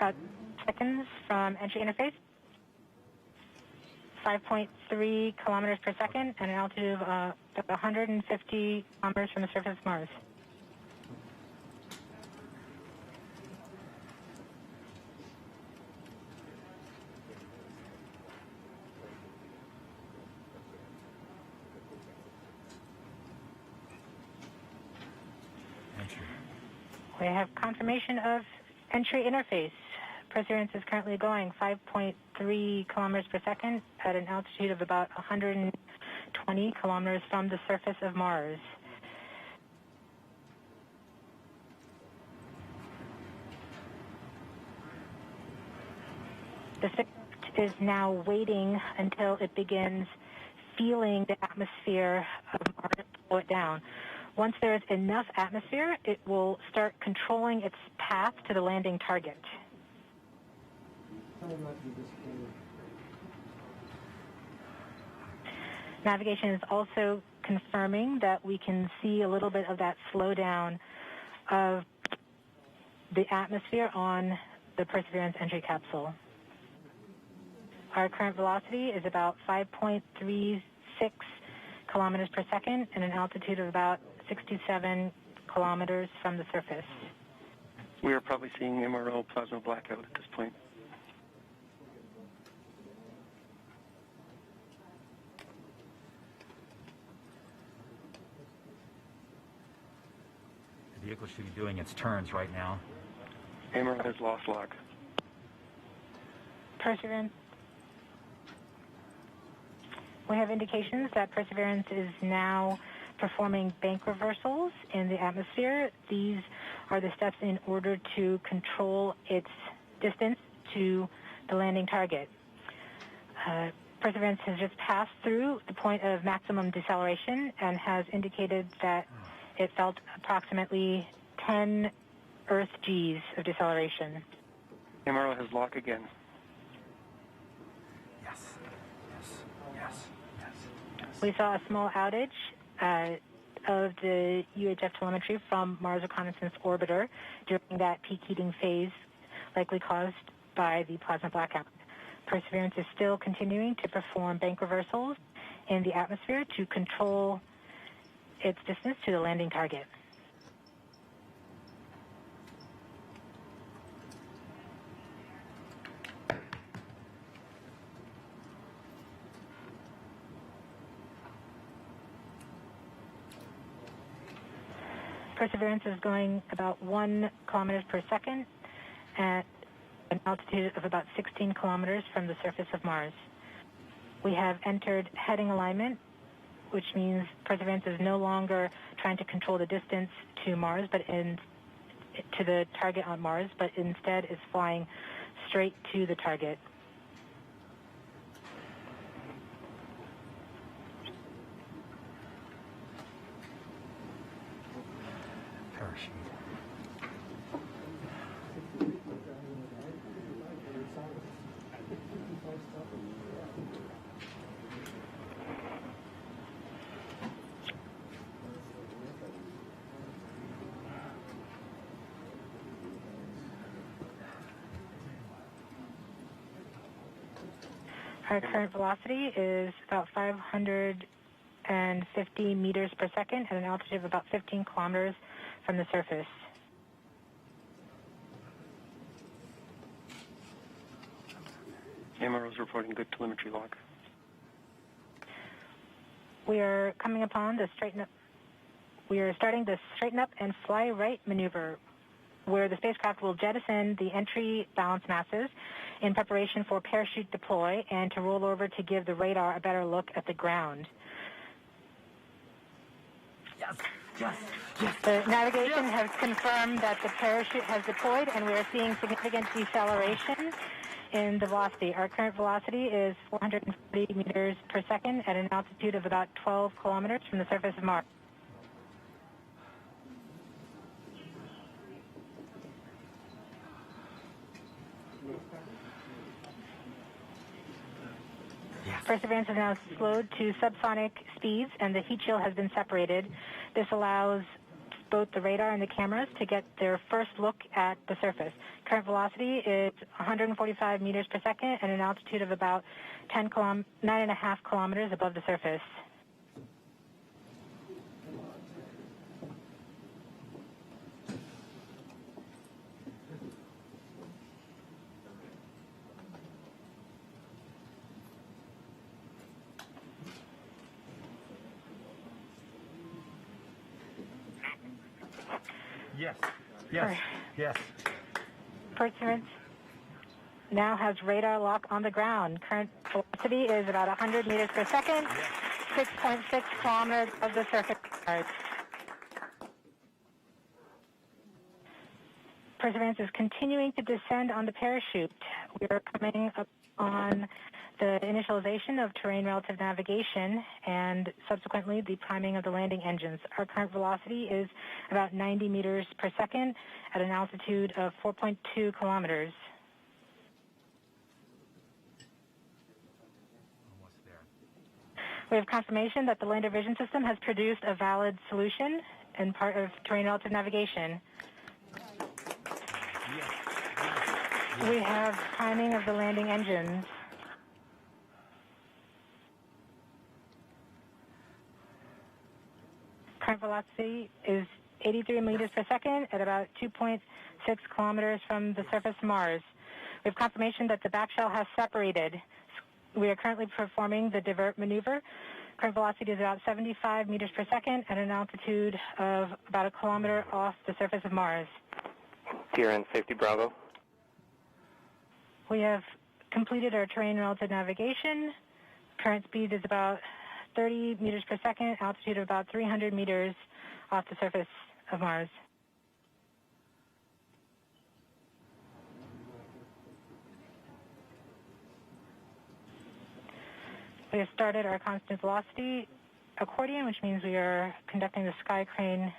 about seconds from entry interface. 5.3 kilometers per second and an altitude of about 150 kilometers from the surface of Mars. Entry. We have confirmation of entry interface. Perseverance is currently going 5.3 kilometers per second at an altitude of about 120 kilometers from the surface of Mars. The spacecraft is now waiting until it begins feeling the atmosphere of Mars slow it down. Once there is enough atmosphere, it will start controlling its path to the landing target. Navigation is also confirming that we can see a little bit of that slowdown of the atmosphere on the Perseverance entry capsule. Our current velocity is about 5.36 kilometers per second and an altitude of about 67 kilometers from the surface. We are probably seeing MRO plasma blackout at this point. The vehicle should be doing its turns right now. MRO has lost log. Perseverance. We have indications that Perseverance is now performing bank reversals in the atmosphere. These are the steps in order to control its distance to the landing target. Perseverance has just passed through the point of maximum deceleration and has indicated that it felt approximately 10 Earth Gs of deceleration. MRO has lock again. Yes, yes, yes, yes, yes. We saw a small outage of the UHF telemetry from Mars Reconnaissance Orbiter during that peak heating phase, likely caused by the plasma blackout. Perseverance is still continuing to perform bank reversals in the atmosphere to control its distance to the landing target. Perseverance is going about 1 kilometers per second at an altitude of about 16 kilometers from the surface of Mars. We have entered heading alignment, which means Perseverance is no longer trying to control the distance to Mars, but to the target on Mars, but instead is flying straight to the target. Parachute. Our current velocity is about 550 meters per second at an altitude of about 15 kilometers from the surface. MRO is reporting good telemetry log. We are coming upon the straighten up. We are starting the straighten up and fly right maneuver, where the spacecraft will jettison the entry balance masses in preparation for parachute deploy and to roll over to give the radar a better look at the ground. Yes, yes, yes. The navigation has confirmed that the parachute has deployed and we are seeing significant deceleration in the velocity. Our current velocity is 440 meters per second at an altitude of about 12 kilometers from the surface of Mars. Yes. Perseverance is now slowed to subsonic speeds and the heat shield has been separated. This allows both the radar and the cameras to get their first look at the surface. Current velocity is 145 meters per second at an altitude of about 9.5 kilometers above the surface. Yes. Yes. Yes. Perseverance now has radar lock on the ground. Current velocity is about 100 meters per second, 6.6 kilometers of the surface. Perseverance is continuing to descend on the parachute. We are coming up on the initialization of terrain relative navigation and subsequently the priming of the landing engines. Our current velocity is about 90 meters per second at an altitude of 4.2 kilometers. Almost there. We have confirmation that the lander vision system has produced a valid solution and part of terrain relative navigation. We have priming of the landing engines. Current velocity is 83 meters per second at about 2.6 kilometers from the surface of Mars. We have confirmation that the back shell has separated. We are currently performing the divert maneuver. Current velocity is about 75 meters per second at an altitude of about a kilometer off the surface of Mars. TRN Safety Bravo. We have completed our terrain relative navigation. Current speed is about 30 meters per second, altitude of about 300 meters off the surface of Mars. We have started our constant velocity accordion, which means we are conducting the sky crane,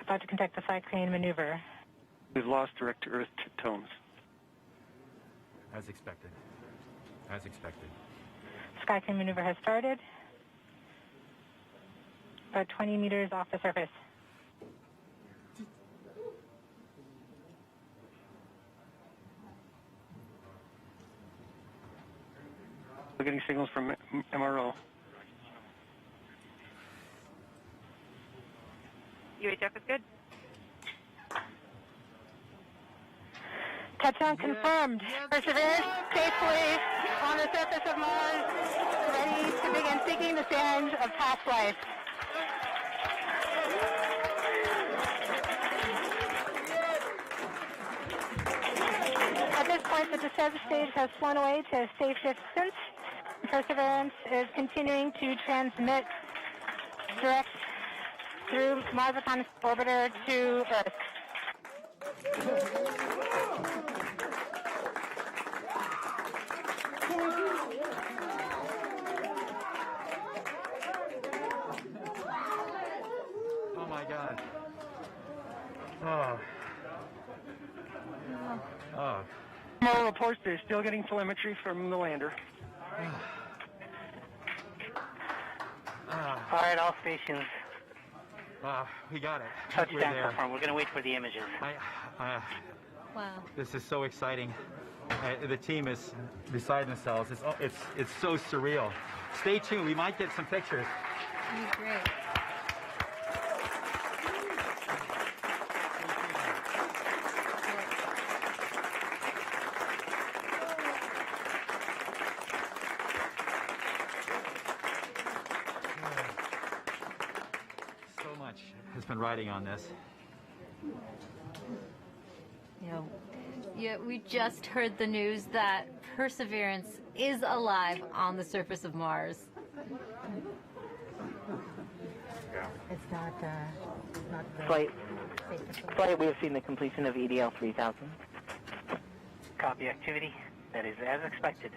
about to conduct the sky crane maneuver. We've lost direct to Earth tones. As expected. As expected. Sky crane maneuver has started. About 20 meters off the surface. We're getting signals from MRO. UHF is good. Touchdown confirmed. Perseverance safely on the surface of Mars, ready to begin seeking the sands of past life. At this point, the descent stage has flown away to a safe distance. Perseverance is continuing to transmit direct through Mars Reconnaissance Orbiter to Earth. Oh my God. Oh. Oh. MRO reports they're still getting telemetry from the lander. All right, all stations. We got it. We're Touchdown there. confirmed. We're going to wait for the images. Wow. This is so exciting. The team is beside themselves. It's so surreal. Stay tuned. We might get some pictures. That'd be great. So much has been riding on this. Yeah, we just heard the news that Perseverance is alive on the surface of Mars. It's not Flight, we have seen the completion of EDL 3000. Copy activity. That is as expected.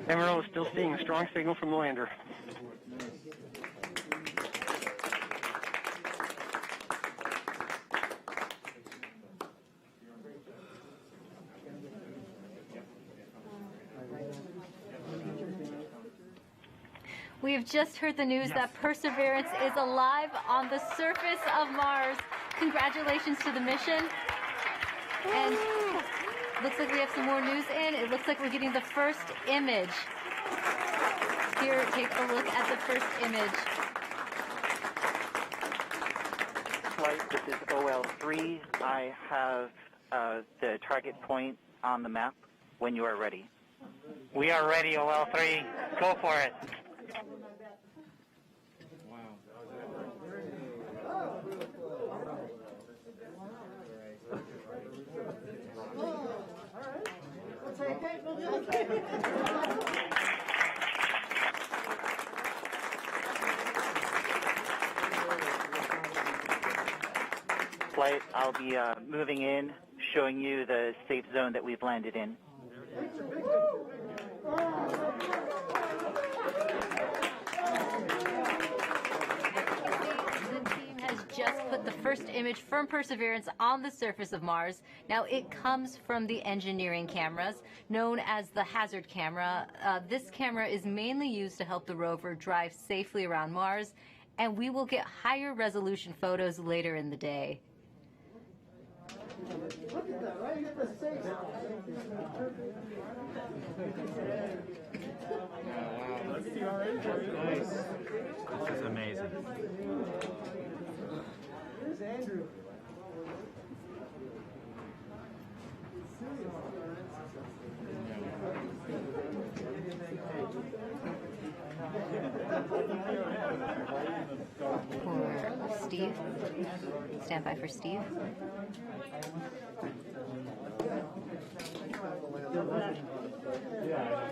MRO is still seeing a strong signal from the lander. We have just heard the news that Perseverance is alive on the surface of Mars. Congratulations to the mission. And looks like we have some more news in. It looks like we're getting the first image. Here, take a look at the first image. Flight, this is OL3. I have the target point on the map when you are ready. We are ready, OL3. Go for it. Flight, I'll be moving in, showing you the safe zone that we've landed in. Just put the first image from Perseverance on the surface of Mars. Now, it comes from the engineering cameras, known as the Hazard camera. This camera is mainly used to help the rover drive safely around Mars, and we will get higher resolution photos later in the day. Look at that, right? You get the safe. This is amazing. Here's Andrew. For Steve. Stand by for Steve. Yeah.